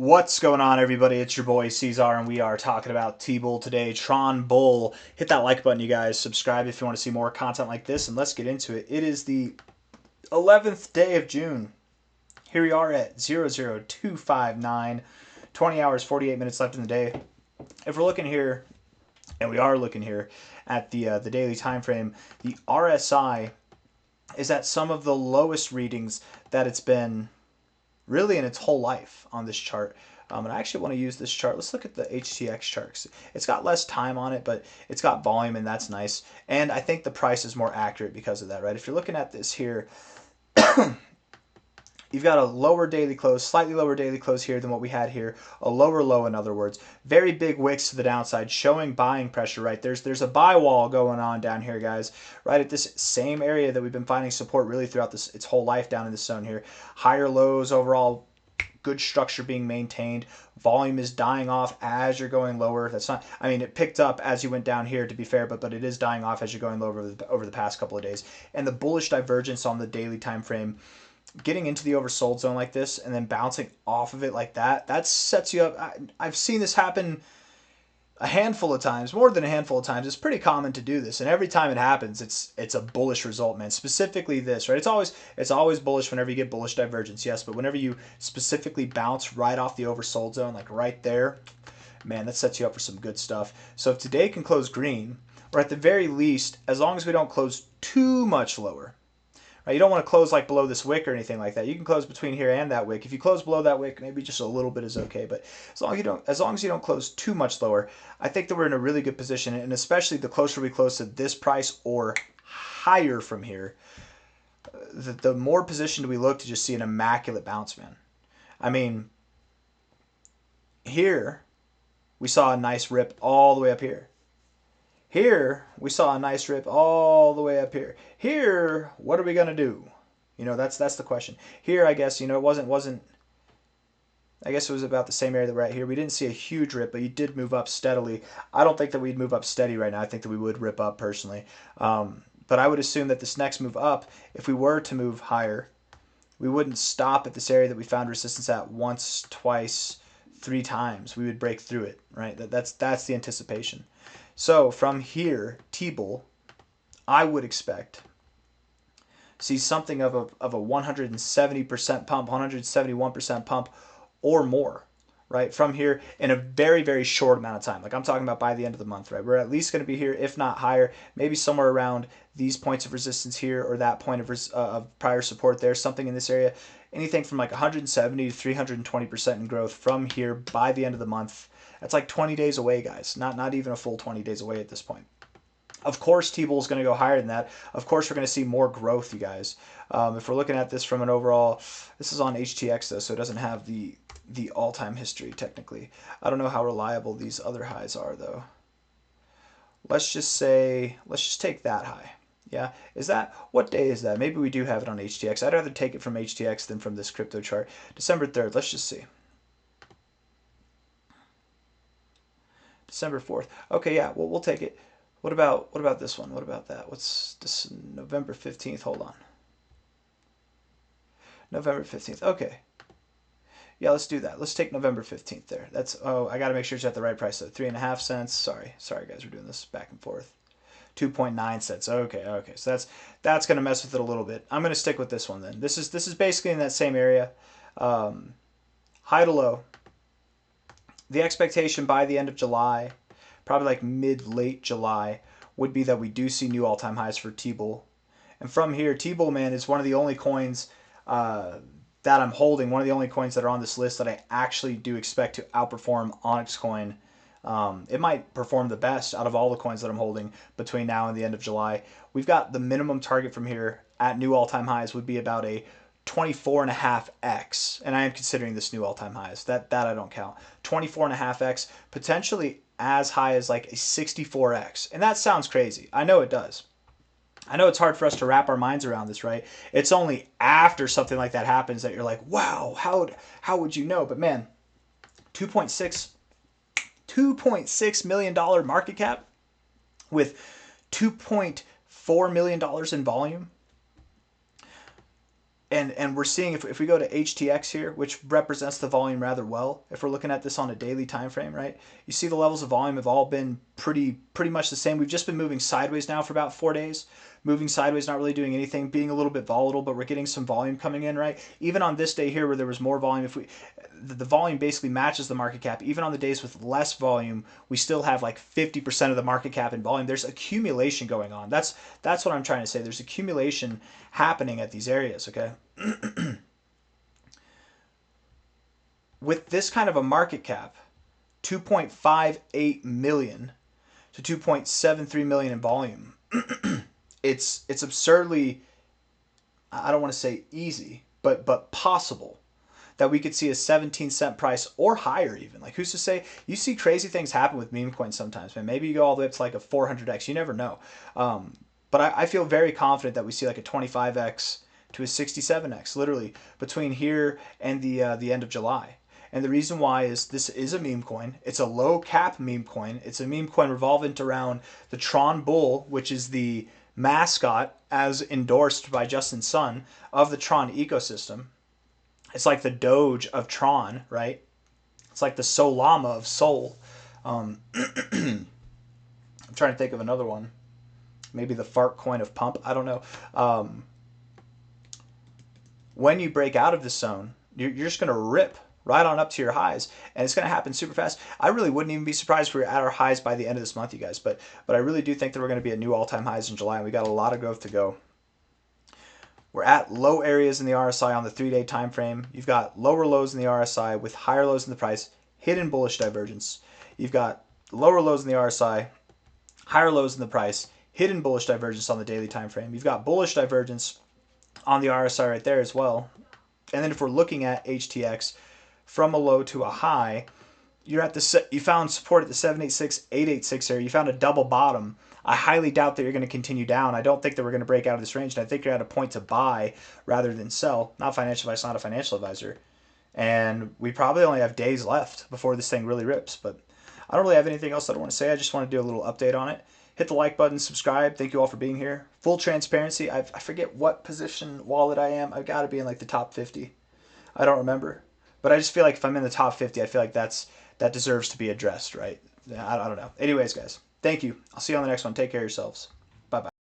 What's going on, everybody? It's your boy C-Zar, and we are talking about T-Bull today. Tron Bull. Hit that like button, you guys. Subscribe if you want to see more content like this, and let's get into it. It is the 11th day of June. Here we are at 00259. 20 hours, 48 minutes left in the day. If we're looking here, and we are looking here at the daily time frame, the RSI is at some of the lowest readings that it's been really in its whole life on this chart. And I actually want to use this chart. Let's look at the HTX chart. It's got less time on it, but it's got volume, and that's nice. And I think the price is more accurate because of that, right? If you're looking at this here, you've got a lower daily close, slightly lower daily close here than what we had here, a lower low, in other words. Very big wicks to the downside, showing buying pressure, right? There's a buy wall going on down here, guys, right at this same area that we've been finding support really throughout its whole life down in this zone here. Higher lows overall, good structure being maintained. Volume is dying off as you're going lower. That's not, I mean, it picked up as you went down here, to be fair, but it is dying off as you're going lower over the past couple of days. And the bullish divergence on the daily time frame, getting into the oversold zone like this and then bouncing off of it like that sets you up. I've seen this happen a handful of times, more than a handful of times. It's pretty common to do this, and every time it happens, it's a bullish result, man. Specifically this, right? It's always bullish whenever you get bullish divergence, yes, but whenever you specifically bounce right off the oversold zone, like right there, man, that sets you up for some good stuff. So if today can close green, or at the very least, as long as we don't close too much lower, right? You don't want to close like below this wick or anything like that. You can close between here and that wick. If you close below that wick, maybe just a little bit is okay. But as long as you don't close too much lower, I think that we're in a really good position. And especially the closer we close to this price or higher from here, the more positioned we look to just see an immaculate bounce, man. I mean, here we saw a nice rip all the way up here. Here, we saw a nice rip all the way up here. Here, what are we going to do? You know, that's the question. Here, I guess, you know, it wasn't, I guess it was about the same area that we're at here. We didn't see a huge rip, but you did move up steadily. I don't think that we'd move up steady right now. I think that we would rip up personally. But I would assume that this next move up, if we were to move higher, we wouldn't stop at this area that we found resistance at once, twice, 3 times. We would break through it, right? That's the anticipation. So from here, T-Bull, I would expect see something of a 170% pump, 171% pump or more, right? From here in a very, very short amount of time. Like I'm talking about by the end of the month, right? We're at least going to be here, if not higher, maybe somewhere around these points of resistance here or that point of prior support there, something in this area. Anything from like 170 to 320% in growth from here by the end of the month. That's like 20 days away, guys. Not even a full 20 days away at this point. Of course, T-Bull is going to go higher than that. Of course, we're going to see more growth, you guys. If we're looking at this from an overall, this is on HTX though, so it doesn't have the all-time history technically. I don't know how reliable these other highs are though. Let's just take that high. Yeah, what day is that? Maybe we do have it on HTX. I'd rather take it from HTX than from this crypto chart. December 3rd. Let's just see. December 4th. Okay, yeah, well, we'll take it. What about this one? What about that? What's this? November 15th. Hold on. November 15th. Okay. Yeah, let's do that. Let's take November 15th there. I got to make sure it's at the right price though. 3.5 cents. Sorry guys, we're doing this back and forth. 2.9 cents. Okay. So that's going to mess with it a little bit. I'm going to stick with this one then. This is basically in that same area. High to low. The expectation by the end of July, probably like mid-late July, would be that we do see new all-time highs for T-Bull. And from here, T-Bull, man, is one of the only coins that I'm holding, one of the only coins that are on this list that I actually do expect to outperform Onyx Coin. It might perform the best out of all the coins that I'm holding between now and the end of July. We've got the minimum target from here at new all-time highs would be about a 24.5x, and I am considering this new all-time highs. That I don't count. 24.5x, potentially as high as like a 64x, and that sounds crazy. I know it does. I know it's hard for us to wrap our minds around this, right? It's only after something like that happens that you're like, wow, how would you know? But man, $2.6 million market cap with $2.4 million in volume. And we're seeing if we go to HTX here, which represents the volume rather well, if we're looking at this on a daily time frame, right? You see the levels of volume have all been pretty much the same. We've just been moving sideways now for about 4 days. Moving sideways, not really doing anything, being a little bit volatile, but we're getting some volume coming in, right? Even on this day here where there was more volume, if we the volume basically matches the market cap. Even on the days with less volume, we still have like 50% of the market cap in volume. There's accumulation going on. That's what I'm trying to say. There's accumulation happening at these areas, okay? With this kind of a market cap, 2.58 million to 2.73 million in volume, it's absurdly, I don't want to say easy, but possible that we could see a 17-cent price or higher even. Like, who's to say? You see crazy things happen with meme coins sometimes, man. Maybe you go all the way up to like a 400x. You never know. But I feel very confident that we see like a 25x to a 67x, literally, between here and the end of July. And the reason why is this is a meme coin. It's a low cap meme coin. It's a meme coin revolving around the Tron bull, which is the mascot as endorsed by Justin Sun of the Tron ecosystem. It's like the Doge of Tron, right? It's like the Solama of Sol. I'm trying to think of another one. Maybe the fart coin of Pump. I don't know. When you break out of the zone, you're just going to rip right on up to your highs, and it's going to happen super fast. I really wouldn't even be surprised if we were at our highs by the end of this month, you guys. But I really do think that we're going to be at new all-time highs in July, and we got a lot of growth to go. We're at low areas in the RSI on the 3-day time frame. You've got lower lows in the RSI with higher lows in the price, hidden bullish divergence. You've got lower lows in the RSI, higher lows in the price, hidden bullish divergence on the daily time frame. You've got bullish divergence on the RSI right there as well. And then if we're looking at HTX from a low to a high, you're at you found support at the 786, 886 area. You found a double bottom. I highly doubt that you're going to continue down. I don't think that we're going to break out of this range, and I think you're at a point to buy rather than sell. Not financial advice, not a financial advisor. And we probably only have days left before this thing really rips. But I don't really have anything else that I want to say. I just want to do a little update on it. Hit the like button, subscribe. Thank you all for being here. Full transparency. I forget what position wallet I am. I've got to be in like the top 50. I don't remember. But I just feel like if I'm in the top 50, I feel like that deserves to be addressed, right? I don't know. Anyways, guys, thank you. I'll see you on the next one. Take care of yourselves.